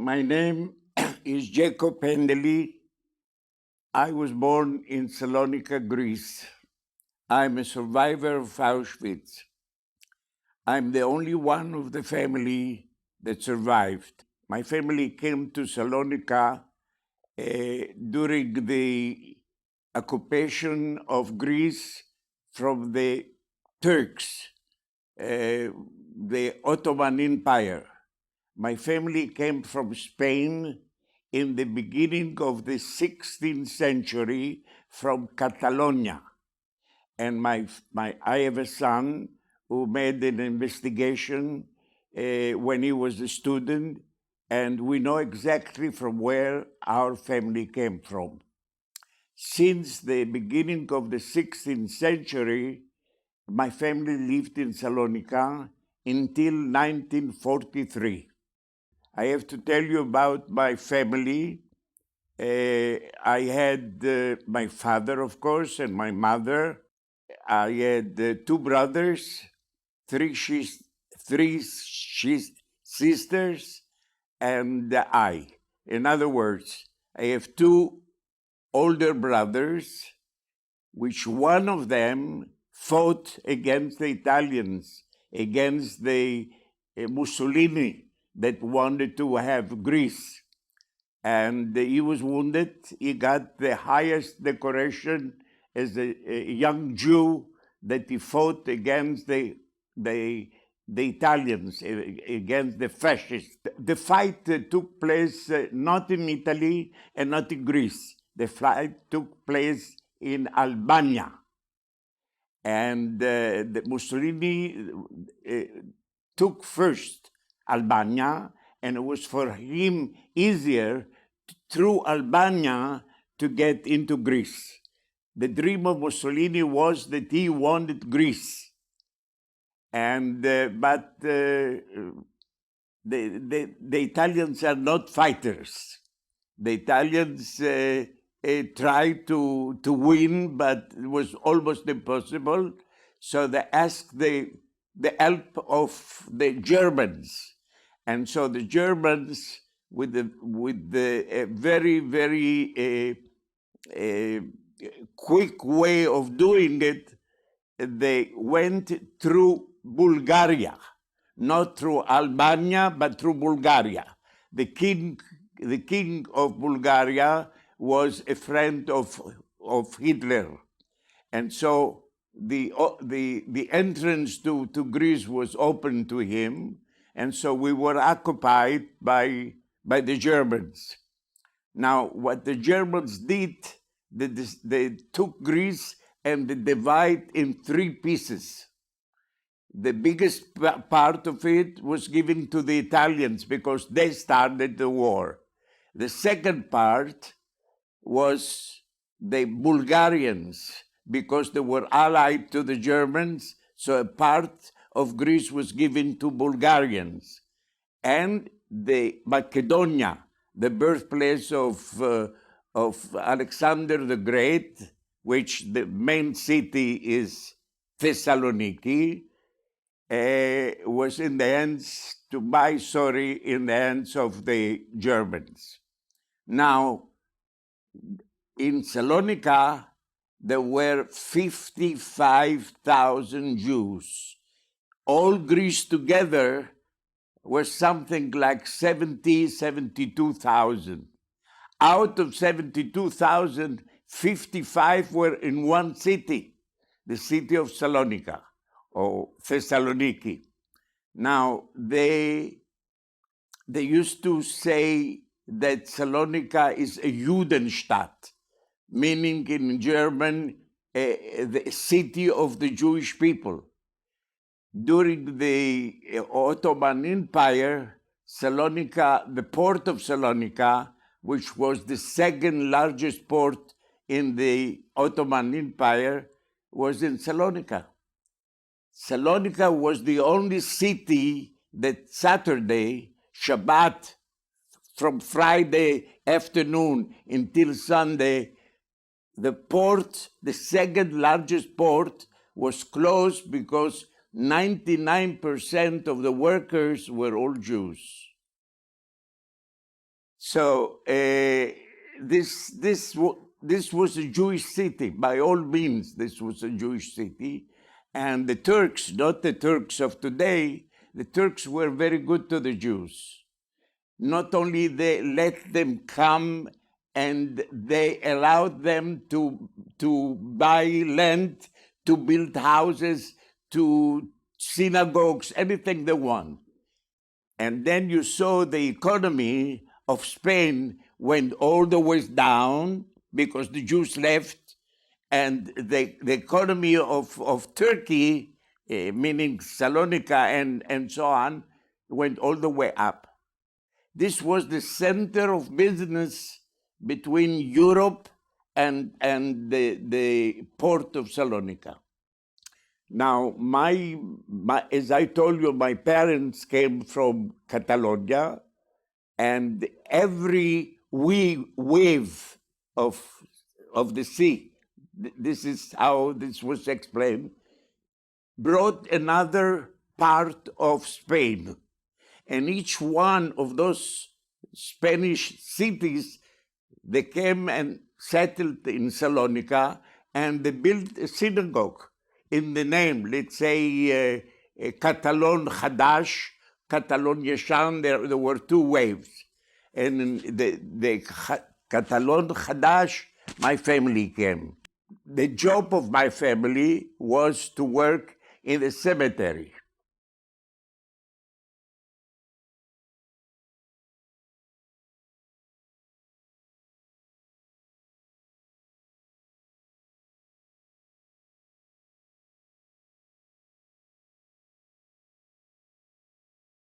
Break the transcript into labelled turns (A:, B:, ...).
A: My name is Jacob Handeli. I was born in Salonika, Greece. I'm a survivor of Auschwitz. I'm the only one of the family that survived. My family came to Salonika during the occupation of Greece from the Turks, the Ottoman Empire. My family came from Spain in the beginning of the 16th century from Catalonia. And I have a son who made an investigation when he was a student, and we know exactly from where our family came from. Since the beginning of the 16th century, my family lived in Salonika until 1943. I have to tell you about my family. I had my father, of course, and my mother. I had two brothers, three sisters, and I. In other words, I have two older brothers, which one of them fought against the Italians, against the Mussolini that wanted to have Greece. And he was wounded. He got the highest decoration as a young Jew, that he fought against the Italians, against the fascists. The fight took place not in Italy and not in Greece. The fight took place in Albania. And the Mussolini took first Albania, and it was for him easier through Albania to get into Greece. The dream of Mussolini was that he wanted Greece, and but the Italians are not fighters. The Italians tried to win, but it was almost impossible. So they asked the help of the Germans, and so the Germans, with the very quick way of doing it, they went through Bulgaria, not through Albania, but through Bulgaria. The king of Bulgaria was a friend of Hitler, and so the entrance to Greece was open to him, and so we were occupied by the Germans. Now, what the Germans did, they took Greece and they divide in three pieces. The biggest part of it was given to the Italians because they started the war. The second part was the Bulgarians, because they were allied to the Germans, so a part of Greece was given to Bulgarians. And the Macedonia, the birthplace of Alexander the Great, which the main city is Thessaloniki, was in the hands in the hands of the Germans. Now, in Salonika, there were 55,000 Jews. All Greece together was something like 72,000. Out of 72,000, 55 were in one city, the city of Salonika, or Thessaloniki. Now, they used to say that Salonika is a Judenstadt, meaning in German, the city of the Jewish people. During the Ottoman Empire, Salonika, the port of Salonika, which was the second largest port in the Ottoman Empire, was in Salonika. Salonika was the only city that Saturday, Shabbat, from Friday afternoon until Sunday, the port, the second largest port, was closed because 99% of the workers were all Jews. So this was a Jewish city. By all means, this was a Jewish city. And the Turks, not the Turks of today, the Turks were very good to the Jews. Not only they let them come and they allowed them to buy land, to build houses, to synagogues, anything they want. And then you saw the economy of Spain went all the way down because the Jews left, and the economy of Turkey, meaning Salonika and so on, went all the way up. This was the center of business between Europe and the port of Salonika. Now, as I told you, my parents came from Catalonia, and every wave of the sea, this is how this was explained, brought another part of Spain. And each one of those Spanish cities, they came and settled in Salonika, and they built a synagogue in the name, let's say Catalon Hadash, Catalon Yeshan. There were two waves. And the Catalon Hadash, my family came. The job of my family was to work in the cemetery.